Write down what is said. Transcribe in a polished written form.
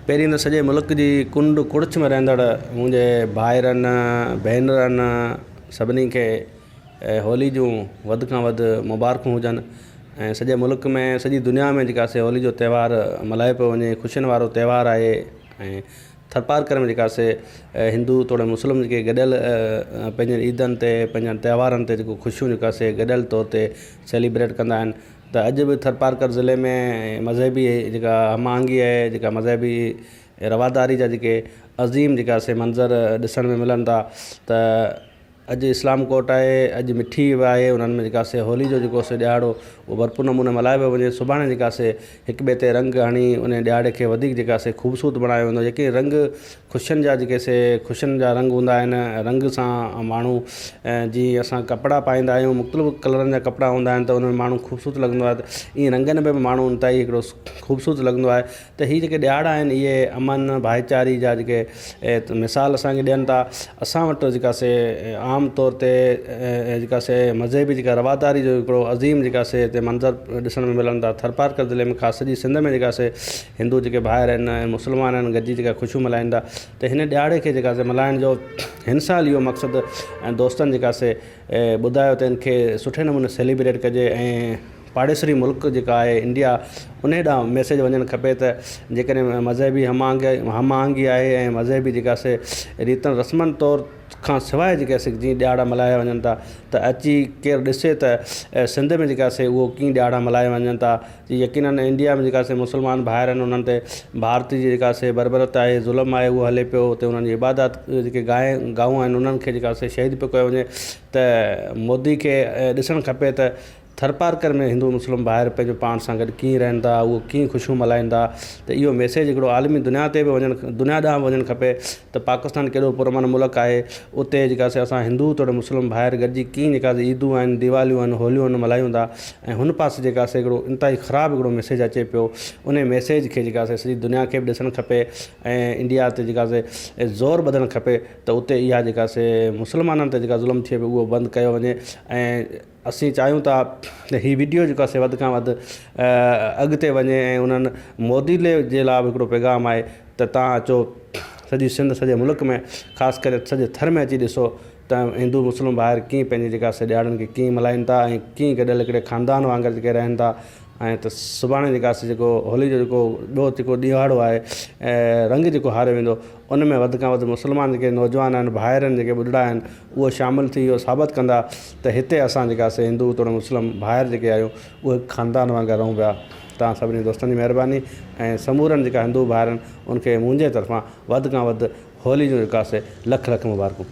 पहिरीं त सॼे मुल्क जी कुंड कुड़िच में रहंदड़ मुंहिंजे भाइरनि भेनरनि सभिनी खे होली जूं वधि खां वधि मुबारकूं हुजनि ऐं सॼे मुल्क में सॼी दुनिया में जेका से होली जो त्यौहार मल्हाए पियो वञे ख़ुशियुनि वारो त्यौहार आहे। ऐं थरपारकर में जेका से हिंदू तोड़े मुस्लिम जेके गॾियल पंहिंजनि ईदनि ते पंहिंजनि त्योहारनि ते जेको ख़ुशियूं जेका से गॾियल तौर ते सेलिब्रेट कंदा आहिनि। त अॼु बि थरपारकर ज़िले में मज़हबी जेका हमआहंगी आहे, जेका मज़हबी रवादारी जा जेके अज़ीम जेका से मंज़र ॾिसण में मिलनि था। त अॼु इस्लाम कोट आहे, अॼु मिठी आहे, उन्हनि में जेका से होली जो जेको से ॾियारो उहो भरपूर नमूने मल्हाए पियो वञे। सुभाणे जेका से हिक ॿिए ते रंग हणी उन ॾियारे खे वधीक जेका से ख़ूबसूरत बणायो वेंदो। जेके रंग ख़ुशियुनि जा जेके से ख़ुशियुनि जा रंग हूंदा आहिनि, रंग सां माण्हू जीअं असां कपिड़ा पाईंदा आहियूं, मुख़्तलिफ़ कलरनि जा कपिड़ा हूंदा आहिनि त उन में माण्हू ख़ूबसूरत लॻंदो आहे। त ईअं रंगनि में बि माण्हू ताईं हिकिड़ो ख़ूबसूरत लॻंदो आहे। त हीअ जेके ॾियारा आहिनि इहे अमन भाईचारी जा जेके मिसाल असांखे ॾियनि था। असां वटि जेका से आम तौर ते जेका से मज़हबी जेका रवादारी जो हिकिड़ो अज़ीम जेका से हिते मंज़र ॾिसण में मिलनि था। थरपारकर ज़िले में ख़ासि सॼी सिंध में जेका से हिंदू जेके भाइर आहिनि ऐं मुस्लमान आहिनि गॾिजी जेका ख़ुशियूं मल्हाईंदा। त हिन ॾियारे खे जेका से मल्हाइण जो हिन साल इहो मक़सदु ऐं दोस्तनि जेका से ॿुधायो त इनखे सुठे नमूने सेलिब्रेट कजे ऐं पाड़ेसरी मुल्क जेका आहे इंडिया उन ॾांहुं मैसेज वञणु खपे त जेकॾहिं मज़हबी हमआहंगी आहे ऐं मज़हबी जेका से रीतनि रस्मनि तौर खां सवाइ जेका से जीअं ॾियारा मल्हाया वञनि था त अची केरु ॾिसे त सिंध में जेका से उहो कीअं ॾियारा मल्हाए वञनि था। यकीनन इंडिया में जेका से मुस्लमान भाइर आहिनि उन्हनि ते भारत जी जेका से बरबरत आहे, ज़ुल्म आहे, उहो हले पियो। उते उन्हनि जी इबादत जेके गाऊं आहिनि उन्हनि खे जेका से शहीद पियो कयो वञे। त मोदी खे ॾिसणु खपे त थरपारकर में हिंदू मुस्लिम भाइर पंहिंजो पाण सां गॾु कीअं रहनि था, उहो कीअं ख़ुशियूं मल्हाईंदा। त इहो मैसेज हिकिड़ो आलमी दुनिया ते बि दुनिया ॾांहुं वञणु खपे त पाकिस्तान केॾो पुरअमन मुल्क आहे, उते जेका से असां हिंदू तोड़े मुस्लिम भाइर गॾिजी कीअं जेका ईदूं आहिनि, दिवालियूं आहिनि, होलियूं आहिनि मल्हायूं था। ऐं हुन पासे जेका से हिकिड़ो इंतिहाई ख़राबु हिकिड़ो मैसेज अचे पियो। उन मैसेज खे जेका से सॼी दुनिया खे बि ॾिसणु खपे ऐं इंडिया ते जेका से ज़ोर ॿधणु खपे त उते इहा जेका से मुस्लमाननि ते जेका ज़ुल्म थिए पियो उहो बंदि कयो वञे। ऐं असीं चाहियूं था त हीअ वीडियो जेका से वधि खां वधि अॻिते वञे ऐं उन्हनि मोदी जे लाइ बि हिकिड़ो पैगाम आहे त तव्हां अचो सॼी सिंध सॼे मुल्क में ख़ासि करे सॼे थर में अची ॾिसो त हिंदू मुस्लिम भाइर कीअं पंहिंजी जेका से ॾियारनि खे कीअं मल्हाइनि था ऐं कीअं गॾियल हिकिड़े ख़ानदान वांगुरु जेके रहनि था। ऐं त सुभाणे जेका से जेको होली जो जेको ॿियो जेको ॾियारो आहे रंग जेको हारे वेंदो उन में वधि खां वधि मुस्लमान जेके नौजवान आहिनि, भाइर आहिनि, जेके ॿुढड़ा आहिनि, उहो शामिलु थी इहो साबित कंदा त हिते असां जेका से हिंदू तोड़े मुस्लिम भाइर जेके आहियूं उहे ख़ानदान वांगुरु रहूं पिया। तव्हां सभिनी दोस्तनि जी महिरबानी ऐं समूरनि जेका हिंदू भाइर आहिनि उनखे मुंहिंजे तरफ़ां वधि खां वधि होली जो जेका से लख लख मुबारकूं।